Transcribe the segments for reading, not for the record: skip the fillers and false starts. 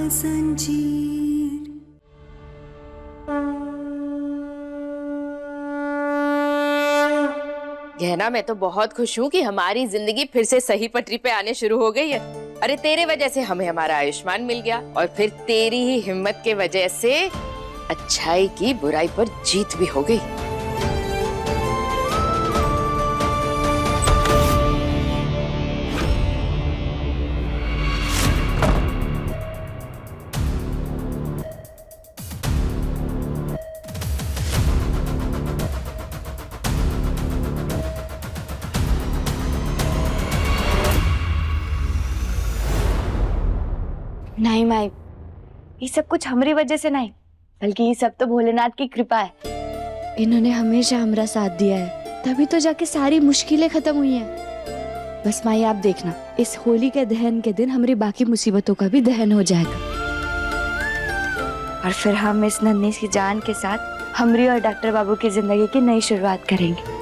जंजीर। गहना, मैं तो बहुत खुश हूँ कि हमारी जिंदगी फिर से सही पटरी पे आने शुरू हो गई है। अरे तेरे वजह से हमें हमारा आयुष्मान मिल गया और फिर तेरी ही हिम्मत के वजह से अच्छाई की बुराई पर जीत भी हो गई। नहीं माई, ये सब कुछ हमारी वजह से नहीं, बल्कि ये सब तो भोलेनाथ की कृपा है। इन्होंने हमेशा हमारा साथ दिया है, तभी तो जाके सारी मुश्किलें खत्म हुई हैं। बस माई आप देखना, इस होली के दहन के दिन हमारी बाकी मुसीबतों का भी दहन हो जाएगा और फिर हम इस नन्ही सी जान के साथ हमारी और डॉक्टर बाबू की जिंदगी की नई शुरुआत करेंगे।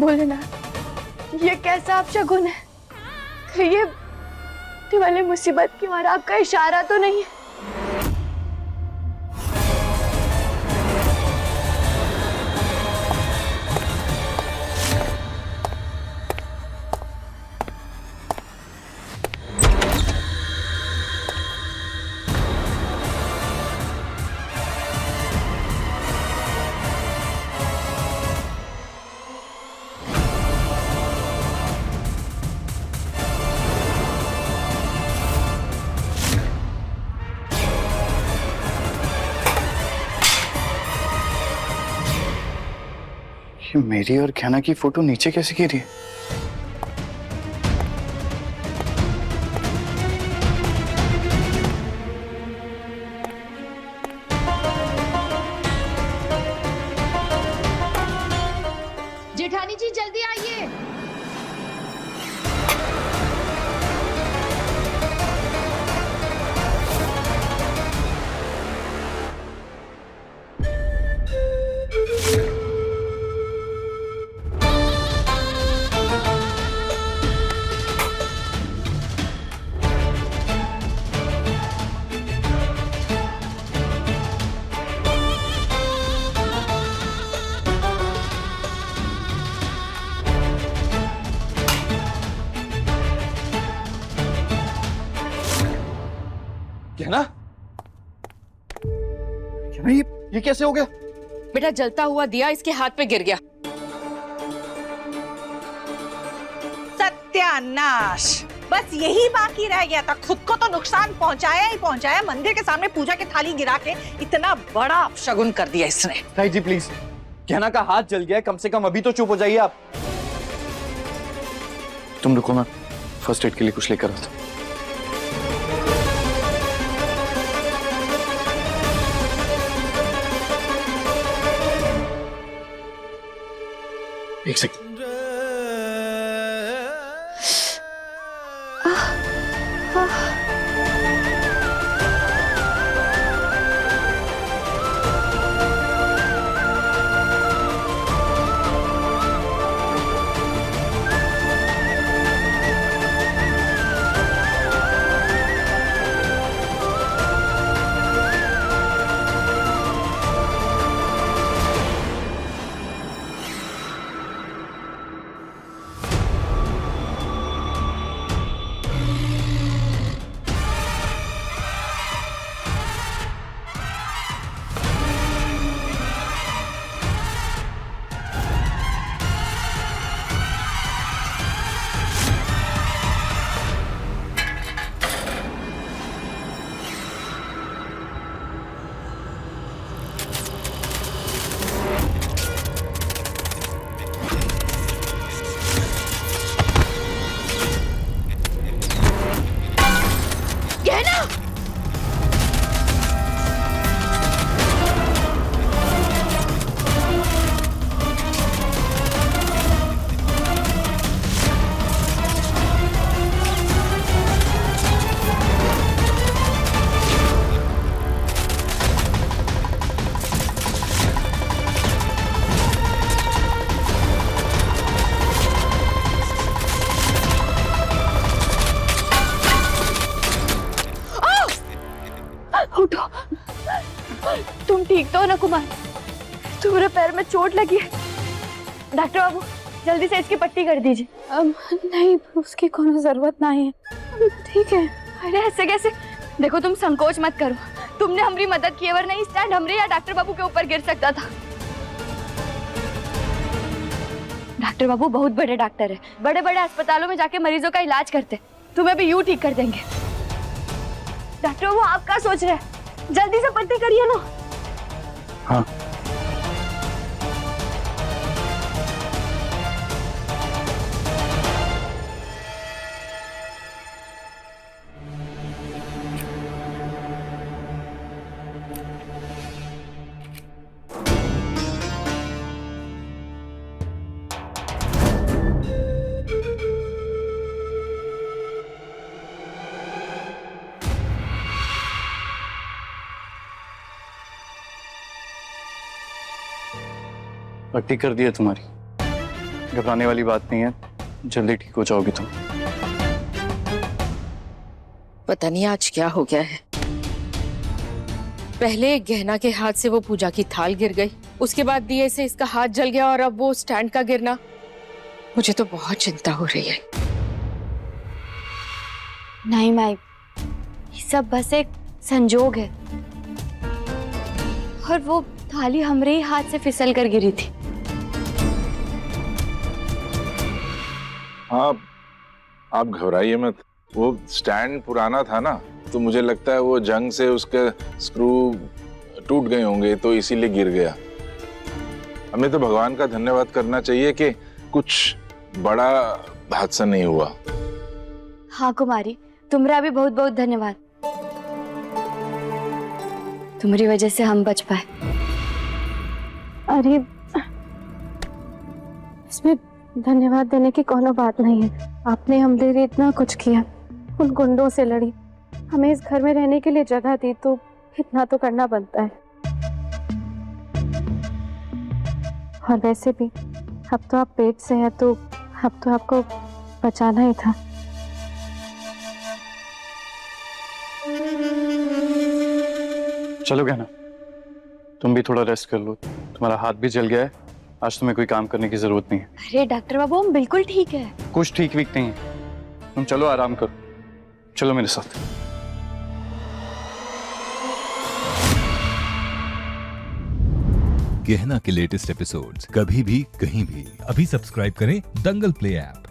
भोलेनाथ, ये कैसा अपशगुन है? कहीं ये वाली मुसीबत की और आपका इशारा तो नहीं है? मेरी और गहना की फोटो नीचे कैसे गिरी है? जेठानी जी जल्दी आइए। गहना, गहना, ये कैसे हो गया? बेटा, जलता हुआ दिया इसके हाथ पे गिर गया। सत्यानाश, बस यही बाकी रह गया था। खुद को तो नुकसान पहुंचाया ही पहुंचाया, मंदिर के सामने पूजा की थाली गिरा के इतना बड़ा अपशगुन कर दिया इसने। ताई जी प्लीज, गहना का हाथ जल गया है, कम से कम अभी तो चुप हो जाइए आप। तुम रुको, मैं फर्स्ट एड के लिए कुछ लेकर आता हूं। एक सेकंड। तुम ठीक तो हो ना कुमार? तुम्हारे पैर में चोट लगी है। डॉक्टर बाबू जल्दी से इसकी पट्टी कर दीजिए। नहीं, उसकी कोनो जरूरत नहीं है, ठीक है। अरे ऐसे कैसे? देखो तुम संकोच मत करो, तुमने हमारी मदद की, वरना नहीं स्टैंड हमरे या डॉक्टर बाबू के ऊपर गिर सकता था। डॉक्टर बाबू बहुत बड़े डॉक्टर है, बड़े बड़े अस्पतालों में जाके मरीजों का इलाज करते, तुम्हें भी यूं ठीक कर देंगे। डॉक्टर बाबू आप क्या सोच रहे हैं? जल्दी से पट्टी करिए ना। हाँ पट्टी कर दी है तुम्हारी, घबराने वाली बात नहीं है, जल्दी ठीक हो जाओगी तुम। पता नहीं आज क्या हो गया है। पहले गहना के हाथ से वो पूजा की थाल गिर गई, उसके बाद दिए से इसका हाथ जल गया और अब वो स्टैंड का गिरना। मुझे तो बहुत चिंता हो रही है। नहीं माई, ये सब बस एक संजोग है, और वो थाली हमरे ही हाथ से फिसल कर गिरी थी। हाँ, आप घबराइए मत। वो स्टैंड पुराना था ना, तो मुझे लगता है वो जंग से उसके स्क्रू टूट गए होंगे, तो इसीलिए गिर गया। हमें तो भगवान का धन्यवाद करना चाहिए कि कुछ बड़ा हादसा नहीं हुआ। हाँ कुमारी, तुम्हारा भी बहुत बहुत धन्यवाद। तुम्हारी वजह से हम बच पाए। अरे इसमें धन्यवाद देने की कोनो बात नहीं है। आपने हमरे लिए इतना कुछ किया, उन गुंडों से लड़ी, हमें इस घर में रहने के लिए जगह दी, तो इतना तो करना बनता है। और वैसे भी अब तो आप पेट से हैं, तो अब तो आपको बचाना ही था। चलो गहना, तुम भी थोड़ा रेस्ट कर लो, तुम्हारा हाथ भी जल गया है, आज तुम्हें कोई काम करने की जरूरत नहीं है। अरे डॉक्टर बाबू हम बिल्कुल ठीक है। कुछ ठीक वीक नहीं है, तुम चलो आराम करो, चलो मेरे साथ। गहना के लेटेस्ट एपिसोड्स कभी भी कहीं भी अभी सब्सक्राइब करें दंगल प्ले ऐप।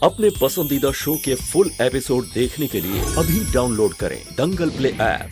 अपने पसंदीदा शो के फुल एपिसोड देखने के लिए अभी डाउनलोड करें दंगल प्ले ऐप।